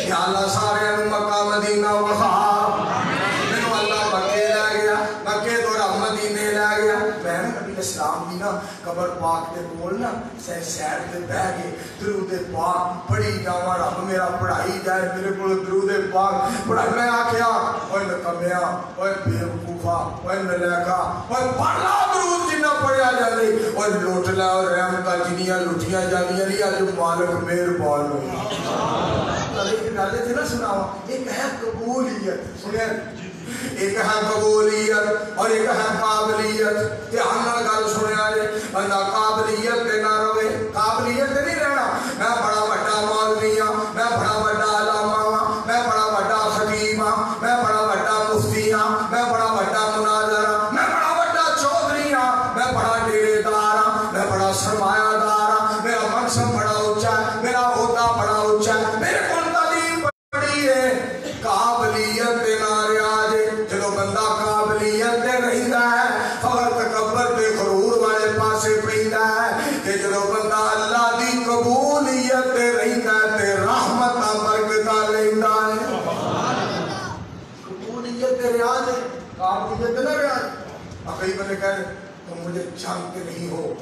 یا اللہ سارے نو مکہ مدینہ وہا مینوں اللہ مکے لے گیا مکے تو رب مدینے لے گیا میں نبی اسلام دی نا قبر پاک دے کول نا سیڈ تے بیٹھ کے درود پاک پڑھی جاواں رب میرا پڑھائی جائے میرے کول درود پاک پڑھائی میں آکھیا اوے نکمیا اوے بیوقوفا اوے ملائکہ اوے پڑھ لا درود جنہ پڑھیا جاندے اوے لوٹ لا اور رحمتاں جنیاں لٹھیاں جاندیاں نہیں اج مالک مہربان ہویا ایک گل تے نہ سناواں ایک ہے قبولیت سنیں ایک ہے قبولیت اور ایک ہے قابلیت دھیان نال گل سنیا جے بندہ قابلیت تے نہ رہے قابلیت تے نہیں رہنا میں بڑا بڑا مولوی ہاں میں بڑا بڑا علامہ ہاں میں بڑا بڑا خطیب ہاں میں بڑا بڑا مفتی ہاں میں بڑا بڑا مناظر ہاں میں بڑا بڑا چودھری ہاں میں بڑا ڈیرے دار ہاں میں بڑا سرمایہ دار ہاں میرا منصب بڑا اونچا ہے میرا عہدہ بڑا اونچا ہے میرے کول تعلیم بڑی ہے قابلیت تے نہ بندہ قابلیت دے رہندا ہے فخر تکبر تے غرور والے پاسے پیندا ہے کہ جدوں بندہ اللہ دی قبولیت تے رہندا ہے تے رحمتاں برکتاں لیندا ہے قبولیت تے ریاض ہے قابلیت نہ ریاض کئی بندے کہتے تم مجھے جانتے نہیں ہو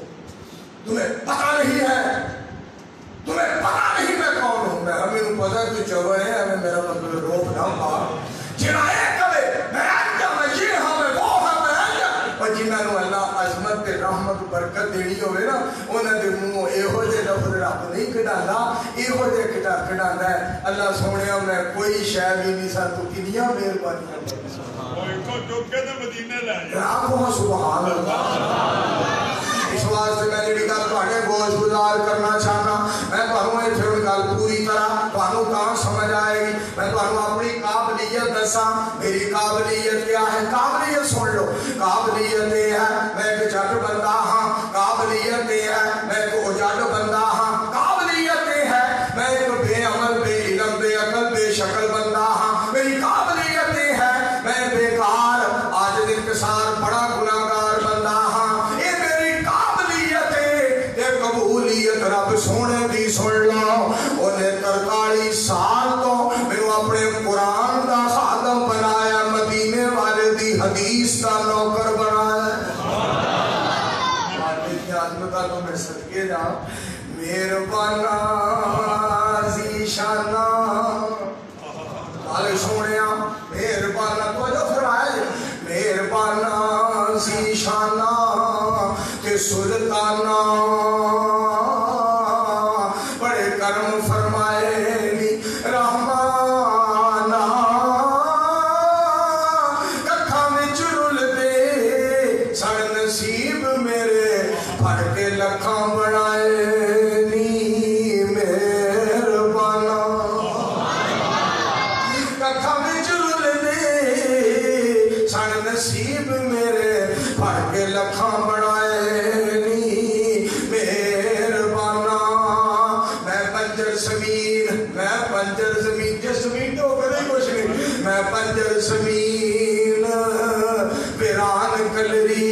تمہیں پتہ نہیں ہے تمہیں پتہ نہیں میں کون ہوں میں ہمیں پتہ تو چلو ہے ہمیں میرا مطلب روپ نہ پا جنائے کبے میں یہ ہمیں وہ ہمیں اور جنہاں نو اللہ عظمت تے رحمت برکت دینی ہوئے نا انہاں دے منہ ایہو جے لفظ رب نہیں کڈاندا ایہو جے کڈاندا ہے اللہ سونیا میں کوئی شے بھی نہیں سا تو کنیاں مہربانیاں اوئے کو چوک کے تے مدینے لے آیا سبحان اللہ اس واسطے میں جڑی گل تواڈے گوش گزار کرنا چاہنا میں تانوں ایتھے ہن گل پوری طرح تانوں تاں سمجھ آئے گی میں تانوں اپنی قابلیت دساں میری قابلیت کیا ہے قابلیت سن لو قابلیت یہ ہے میں ایک جٹ بندہ ہاں قابلیت یہ ہے میں ایک اجڑ بندہ ہاں قابلیت یہ ہے میں ایک بے عمل بے علم بے عقل بے شکل بندہ ہاں میری قابلیت یہ ہے میں بیکار عاجز انکسار بڑا گناہگار بندہ ہاں قبولیت رب سونے دی سن لو انہیں 43 سال تو میں اپنے قرآن دا خادم بنایا مدینے والے دی حدیث دا نوکر بنایا عظمتہ تو میں صدقے جا مہربانہ ذیشانہ مالک سونیا مہربانہ تو جو فرمائے مہربانہ ذیشانہ کہ سلطانہ بڑے کرم فرمائے نی رحمانہ ککھاں وچ رل دے سڑ نصیب میرے بھر کے لکھاں بنائے نی مہربانہ ککھاں وچ رل دے سڑ نصیب میرے بھر کے لکھاں بنائے پنجر زمین جس زمین تو کرے کچھ نہیں میں پنجر زمین ویران کلری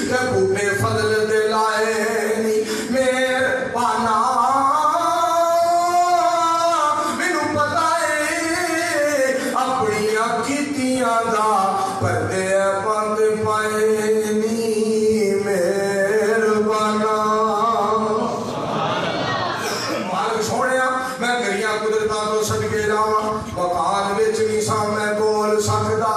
کہ بوٹے فضل دے لائے نہیں مہربانہ مینوں پتہ ہے اپنیاں کیتیاں دا پردے بند پائے نہیں مہربانہ صدقے جاواں مکان وچ نہیں سا میں بول سکدا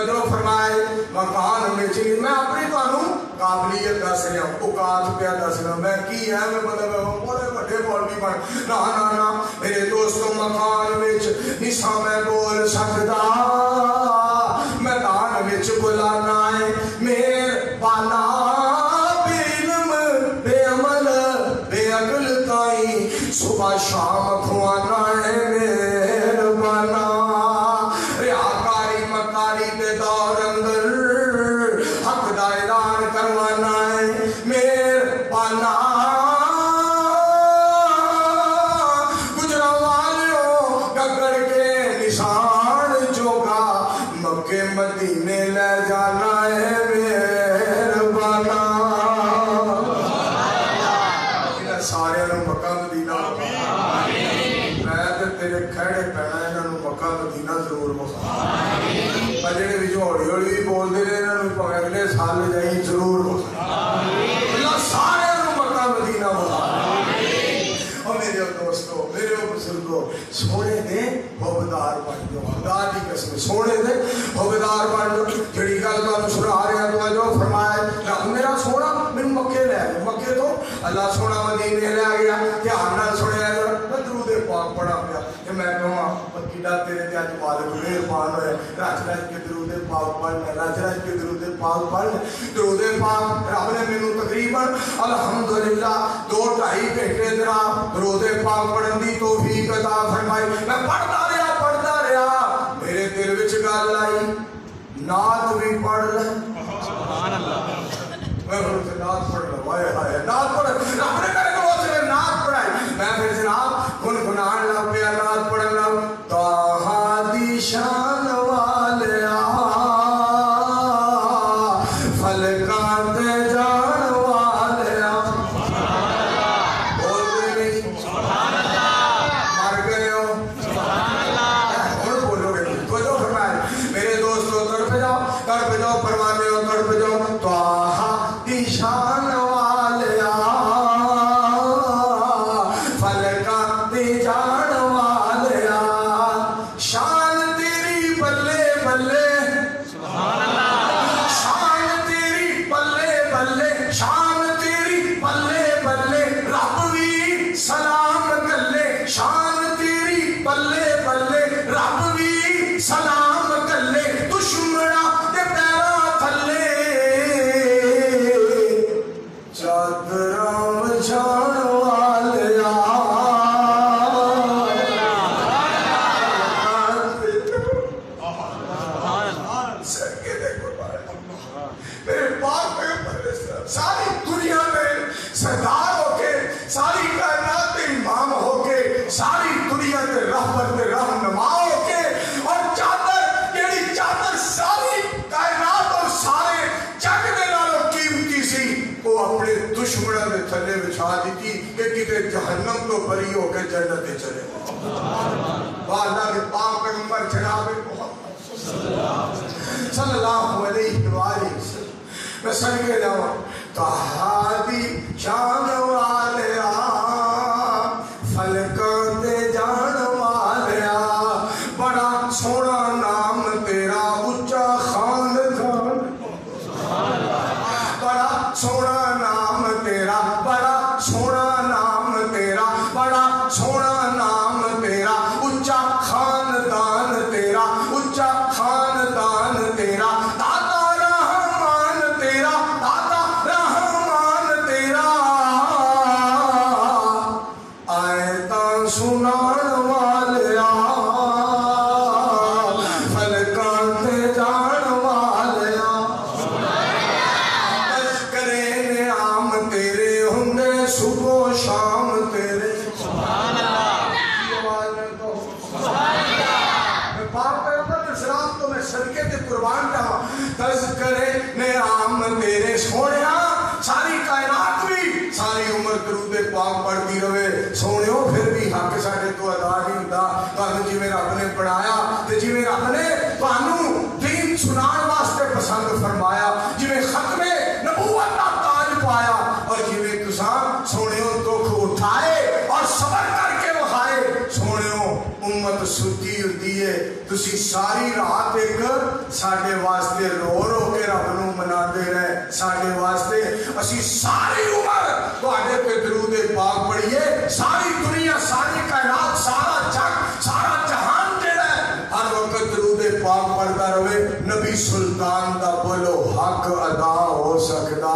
تو فرمائے مکان وچ نہیں میں اپنی تانوں قابلیت دس رہا اوقات پہ دس رہا میں کی ہے میں مطلب بڑے بڑے مولوی بن نا میرے دوستو مکان وچ نہیں سا میں بول سکدا میدان وچ بلانا ہے مہربانہ صبح شام کھوانا ہے مہربانہ ریاکاری مت ضرور بخا پر جڑے بھی ہੌਲੀ ہੌਲੀ بولتے ہیں انہوں نے پاویں اگلے سال لے جائیں ضرور بخا اللہ سارے مکہ مدینہ بخا اور میرے دوستو میرے بزرگو سونے دے حوبدار بن جو خدا کی قسم سونے دے حوبدار بن جو جڑی گل تانوں سنا رہا تو جو فرمایا رب میرا سونا مینوں مکے لے گیا مکے تو اللہ سونا مدینے لے گیا دھیان نال سنیا میں درود پاک پڑھا پیا کہ میں کہاں کیڈا تیرے تے اج مالک مہربان ہوئے رج رج کے درود پاک پڑھ رج رج کے درود پاک پڑھ درود پاک رب نے مینوں تقریباً الحمدللہ 2-2.5 گھنٹے جناب درود پاک پڑھن دی توفیق عطا فرمائی میں پڑھتا رہا میرے دل وچ گل آئی نعت بھی پڑھ لے سبحان اللہ میں پھر نعت پڑھ لوں ہائے ہائے نعت پڑھ رب نے کرے کہ وہ سے نعت پڑھائی میں پھر جناب گنگنان لگ پیا نعت پڑھن لگ طٰہٰ دی شان والیا فلکاں تے جان والیا بول دے نہیں سبحان اللہ مر گئے ہو سبحان اللہ اور بولو گے تو جو فرمایا میرے دوستو تڑپ جاؤ پروانے ہو تڑپ جاؤ طٰہٰ دی شان والیا فلکاں تے جان والیا شان تیری بلے بلے سبحان اللہ شان تیری بلے بلے شان تیری بلے بلے رب بھی سلام کلے شان تیری بلے بلے رب بھی سلام کلے دشمنا دے پیرا تھلے چادراں وچھان والیا سرکے دے قربان میرے پاک پیغمبر ساری دنیا میں سردار ہو کے ساری کائنات کے امام ہو کے ساری دنیا کے رحمت کے رہنما ہو کے اور چادر یعنی چادر ساری کائنات اور سارے جگ دے نالوں قیمتی سی وہ اپنے دشمنوں کے تھلے بچھا دیتی کہ کتے جہنم تو بری ہو کے جنت چلے اللہ کے پاک پیغمبر جناب محمد صلی اللہ علیہ وآلہ وسلم میں سنگے جاؤں طٰہٰ دی شان والیا فلکاں تے جان والیا بڑا سونا نام تیرا اچا خاندان بڑا سونا نام تیرا بڑا سونا نام تیرا بڑا سونا نام تیرا اچا خاندان تیرا اچا خاندان تیرا دادا رحمان تیرا دادا رحمان تیرا آیتاں سنان والیا فلکاں تے جان والیا تذکرے نعام تیرے ہندے صبح و شام تیرے سبحان اللہ میں پاک پیغمبر اسلام تو میں صدقے تے قربان جاواں تذکرے نعام تیرے سونیا ساری کائنات بھی ساری عمر درود پاک پڑھتی رہے سونیو پھر بھی حق ساڈے تو ادا نہیں ہوندا تانوں جویں رب نے پڑھایا تے جویں رب نے تانوں دین سنان واسطے پسند فرمایا جویں ختم نبوت دا تاج پایا اور جویں تساں سونیو دکھ اٹھائے اور صبر کر کے وہائے سونیو امت ستی ہوتی ہے تسی ساری رات ایک ساڈے واسطے رو رو کے رب نو مناندے رہے ساڈے واسطے اسی ساری عمر تواڈے تے درود پاک پڑھیے ساری دنیا ساری کائنات سارا جگ سارا جہان جڑا ہے ہر وقت درود پاک پڑھتا رہے نبی سلطان دا بولو حق ادا ہو سکتا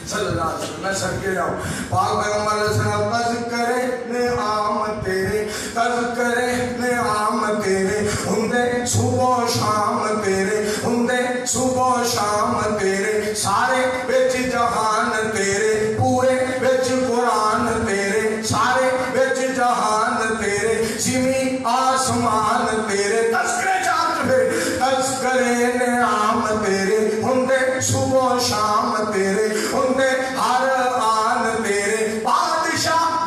صلی اللہ علیہ وسلم میں سکے جاؤں پاک پیغمبر علیہ السلام تذکرے نعام تیرے تذکرے نعام تیرے ہندے صبح و شام تیرے ہندے صبح و شام تیرے سارے بچ جہان تیرے پورے بچ قرآن تیرے سارے بچ جہان تیرے زمین آسمان تیرے تذکرے چاہت پھر تذکرے نعام تیرے ہندے صبح و شام تیرے ہندے ہر آن تیرے بادشاہ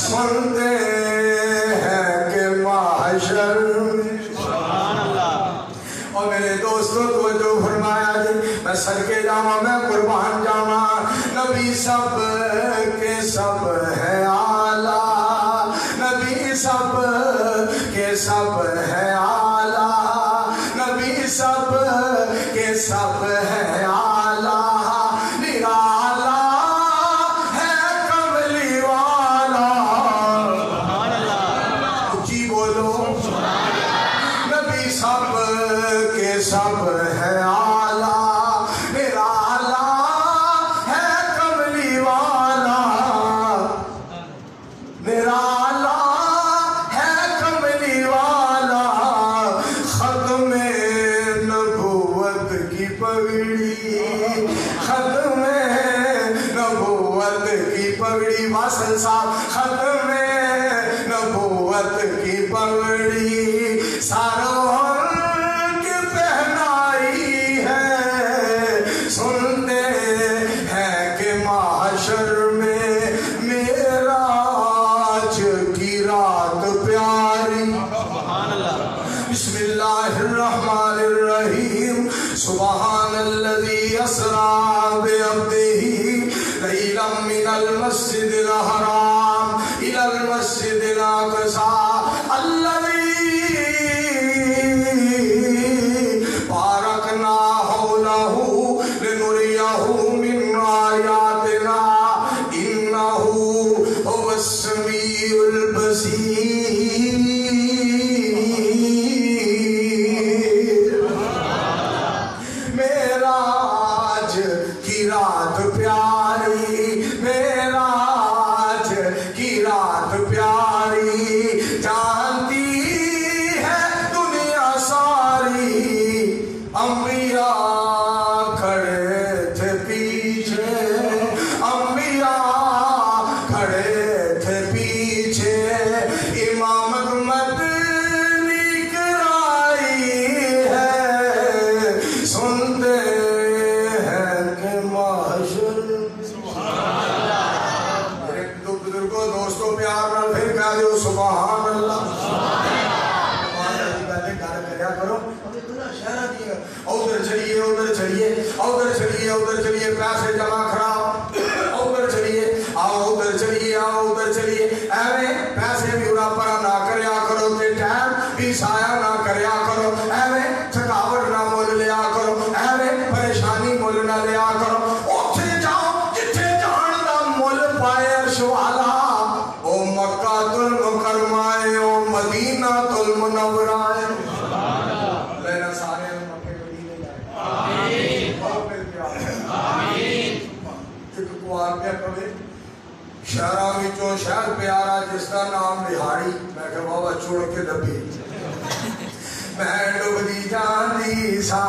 سنتے ہیں کہ محشر میں سبحان اللہ اور میرے دوستوں کو جو فرمایا جی میں صدقے جاواں میں قربان جاواں نبی سب کے سب ہے اعلیٰ نبی سب کے سب ہے اعلیٰ نبی سب کے سب ہے اعلیٰ نرالا ہے کملی والا سبحان اللہ جی بولو نبی سب کے سب ہے اعلیٰ نرالا ہے کملی والا نرالا ہے کملی والا ختم نبوت کی پگڑی ختم نبوت کی پگڑی واصل صاحب ختم نبوت کی پگڑی ساروں کی پہنائی ہے سنتے ہیں کہ محشر میں معراج کی رات پیاری سبحان اللہ بسم اللہ الرحمن الرحیم سبحان الذی اسری بعبدہ لیلا من المسجد الحرام الی المسجد الاقصی الذی بارکنا حولہ لنریہ من آیاتنا انہ هو السمیع البصیر معراج کی رات پیاری معراج کی رات پیاری جانتی ہے دنیا ساری انبیاء کھڑے تھے پیچھے انبیاء کھڑے تھے پیچھے امامت مدنی کرائی ہے سنتے ہیں کہ محشر میرے دو بزرگوں دوستوں پیار نال پھر کہہ دیو سبحان اللہ ادھر چلیے ادھر چلیے ادھر چلیے ادھر چلیے پیسے جمع کراؤ ادھر چلیے آؤ ادھر چلیے آؤ ادھر چلیے ایویں پیسے بھی اڑا پرا نہ کریا کرو تے ٹائم بھی ضائع نہ کریا کرو ایویں تھکاوٹ نہ مول لیا کرو ایویں پریشانی مول نہ لیا کرو اوتھے جاؤ جتھے جان دا مول پائے عرش والا او مکہ المکرمہ ہے او مدینہ المنورہ ہے لینا سارے مکے مدینے جائے آمین ایک قوار پہ کبھی شہرہ وچوں شہر پیارا جس کا نام بہاڑی میں کہ بابا چھوڑ کے دبی میں ڈوب دی جان دی سا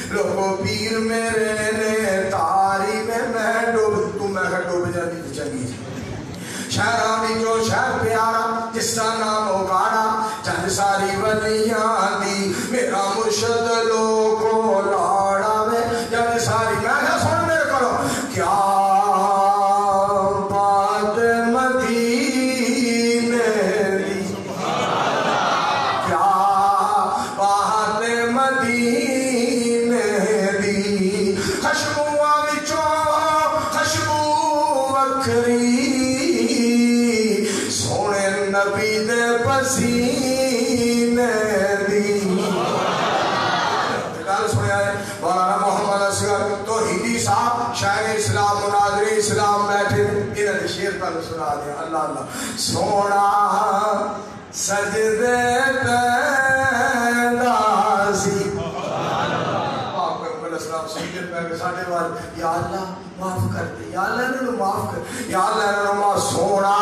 لوگو پیر میرے نے تاری میں ڈوب تو میں کہ ڈوب جاندی تو چنگی شہرہ وچوں شہر پیارا جس کا نام اگاڑا چند ساری ولیاں دی میرا مرشد لوگو لاڑا میں چند ساری میں کہ سن میرے کرو کیا بات مدینے دی کیا بات مدینے دی خشبوਆਂ ਵਿੱਚੋਂ خشبو وکھری سونے نبی دے پسینے دی گل سنیا ہے مولانا محمد اصغر توحیدی صاحب شاعر اسلام مناظر اسلام بیٹھے انہوں نے شعر پر سنا دیا اللہ اللہ سونا سجدے پیندا سی آپ کا مل اسلام سجدے پہ ساڑھے وال یا اللہ معاف کر دے یا اللہ انہوں معاف کر یا اللہ انہوں معاف سونا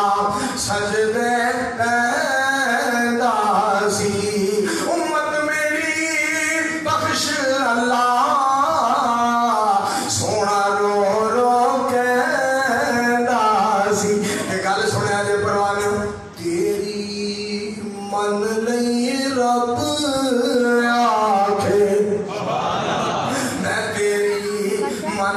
سجدے پیندا سی امت میری بخش اللہ سونا رو رو کہندا سی یہ گل سنیا جے پروانے تیری من نہیں رب آکھے میں تیری من